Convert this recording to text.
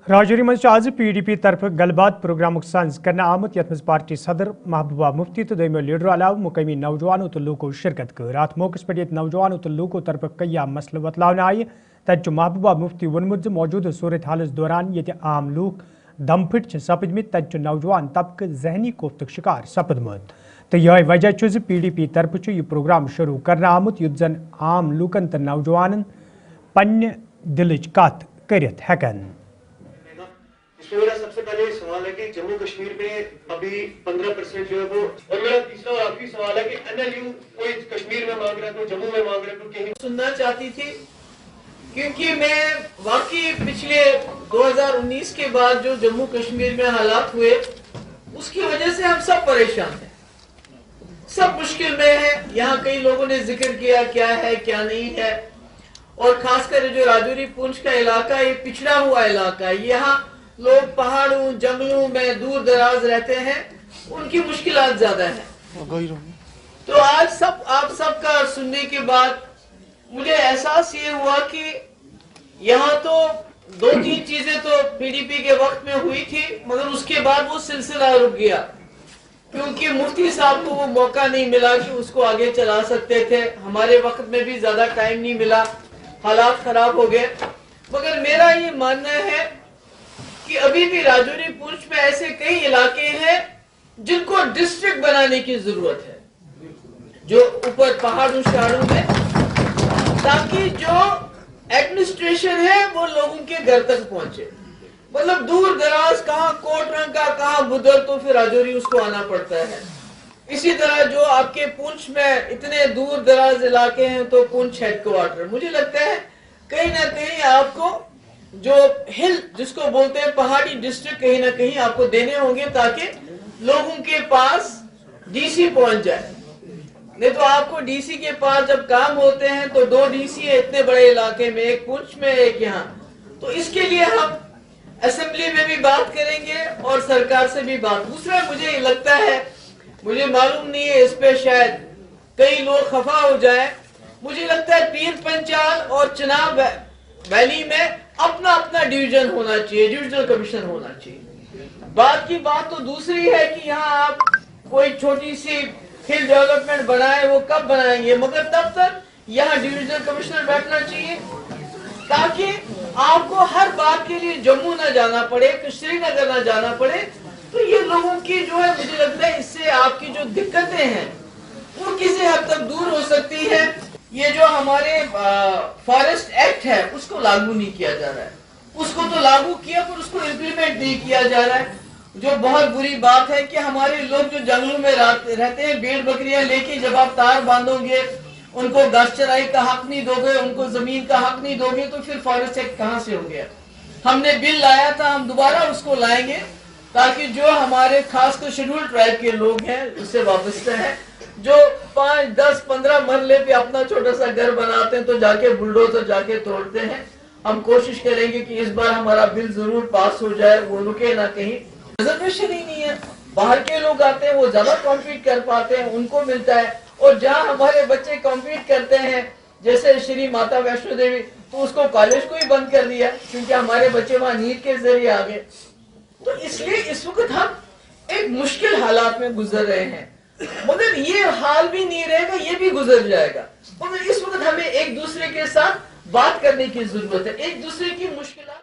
راجوری مز آز PDP طرف گلبات پروگرام سنز کرنا آمت یت مز پارٹی صدر محبوبہ مفتی تو دویمو لیڈرو علاوہ مقامی نوجوانوں تو لوکو شرکت کر رات موقع پر یت نوجوانوں تو لوکو طرف کئی مسئلہ وتلاؤن آئی تت محبوبہ مفتی ونمت موجودہ صورت حالس دوران یہ عام لوک دم پھٹ سپدمت تت نوجوان طبقہ ذہنی کوفتک شکار سپدمت تو یہ وجہ PDP طرف یہ پروگرام شروع کرنا آمت یت زن عام لوکن تو نوجوان پنہ دلچ کت کرت ہیکن۔ اس میں میرا سب سے پہلے سوال ہے کہ جموں کشمیر میں ابھی 15% جو ہے وہ، اور میرا تیسرا اور آخری سوال ہے کہ NLU کوئی کشمیر میں مانگ رہا ہے، کوئی جموں میں مانگ رہا ہے، کوئی کہیں سننا چاہتی تھی، کیونکہ میں واقعی پچھلے 2019 کے بعد جو جموں کشمیر میں حالات ہوئے اس کی وجہ سے ہم سب پریشان ہیں، سب مشکل میں ہیں۔ یہاں کئی لوگوں نے ذکر کیا کیا ہے کیا نہیں ہے، اور خاص کر جو راجوری پونچھ کا علاقہ ہے یہ پچھڑا ہوا علاقہ ہے، یہاں لوگ پہاڑوں جنگلوں میں دور دراز رہتے ہیں، ان کی مشکلات زیادہ ہیں۔ تو آج آپ سب کا سننے کے بعد مجھے احساس یہ ہوا کہ یہاں تو 2-3 چیزیں تو PDP کے وقت میں ہوئی تھی، مگر اس کے بعد وہ سلسلہ رک گیا کیونکہ مفتی صاحب کو وہ موقع نہیں ملا کہ اس کو آگے چلا سکتے تھے، ہمارے وقت میں بھی زیادہ ٹائم نہیں ملا، حالات خراب ہو گئے۔ مگر میرا یہ ماننا ہے کہ ابھی بھی راجوری پونچھ میں ایسے کئی علاقے ہیں جن کو ڈسٹرکٹ بنانے کی ضرورت ہے، جو اوپر پہاڑوں شہروں میں، تاکہ جو ایڈمنسٹریشن ہے وہ لوگوں کے گھر تک پہنچے۔ مطلب دور دراز کہاں کوٹ رنگا کہاں بدر تو پھر راجوری اس کو آنا پڑتا ہے۔ اسی طرح جو آپ کے پونچھ میں اتنے دور دراز علاقے ہیں تو پونچھ ہیڈ کوارٹر، مجھے لگتا ہے کہیں نہ کہیں آپ کو جو ہل جس کو بولتے ہیں پہاڑی ڈسٹرکٹ کہیں نہ کہیں آپ کو دینے ہوں گے تاکہ لوگوں کے پاس DC پہنچ جائے۔ نہیں تو آپ کو DC کے پاس جب کام ہوتے ہیں تو 2 DC ہے اتنے بڑے علاقے میں، ایک پونچھ میں ایک یہاں۔ تو اس کے لیے ہم اسمبلی میں بھی بات کریں گے اور سرکار سے بھی بات۔ دوسرا مجھے لگتا ہے، مجھے معلوم نہیں ہے اس پہ شاید کئی لوگ خفا ہو جائیں، مجھے لگتا ہے پیر پنچال اور چناب ویلی میں اپنا اپنا ڈویژن ہونا چاہیے، ڈویژنل کمیشن ہونا چاہیے۔ بات کی بات تو دوسری ہے کہ یہاں آپ کوئی چھوٹی سی ہل ڈیولپمنٹ بنائیں، وہ کب بنائیں گے، مگر تب تک یہاں ڈویژنل کمشنر بیٹھنا چاہیے تاکہ آپ کو ہر بات کے لیے جموں نہ جانا پڑے، سری نگر نہ جانا پڑے۔ تو یہ لوگوں کی جو ہے مجھے لگتا ہے اس سے آپ کی جو دقتیں ہیں وہ کسی حد تک دور ہو سکتی ہے۔ یہ جو ہمارے فارسٹ ایکٹ ہے اس کو لاگو نہیں کیا جا رہا ہے، اس کو تو لاگو کیا پر اس کو امپلیمنٹ نہیں کیا جا رہا ہے، جو بہت بری بات ہے کہ ہمارے لوگ جو جنگلوں میں رہتے ہیں بھیڑ بکریاں لے کے، جب آپ تار باندھو گے ان کو گھاس چرائی کا حق نہیں دو گے، ان کو زمین کا حق نہیں دو گے تو پھر فارسٹ ایکٹ کہاں سے ہو گیا؟ ہم نے بل لایا تھا، ہم دوبارہ اس کو لائیں گے تاکہ جو ہمارے خاص کر شیڈول ٹرائب کے لوگ ہیں اس سے وابستہ ہیں، جو 5, 10, 15 مرلے پہ اپنا چھوٹا سا گھر بناتے ہیں تو جا کے بلڈوزر جا کے توڑتے ہیں، ہم کوشش کریں گے کہ اس بار ہمارا بل ضرور پاس ہو جائے، وہ رکے نہ کہیں۔ ریزرویشن ہی نہیں ہے، باہر کے لوگ آتے ہیں وہ زیادہ کمپیٹ کر پاتے ہیں، ان کو ملتا ہے، اور جہاں ہمارے بچے کمپیٹ کرتے ہیں جیسے شری ماتا ویشنو دیوی تو اس کو کالج کو ہی بند کر دیا کیونکہ ہمارے بچے وہاں نیٹ کے ذریعے آ گئے۔ تو اس لیے اس وقت ہم ایک مشکل حالات میں گزر رہے ہیں، مگر یہ حال بھی نہیں رہے گا، یہ بھی گزر جائے گا، مگر اس وقت ہمیں ایک دوسرے کے ساتھ بات کرنے کی ضرورت ہے، ایک دوسرے کی مشکلات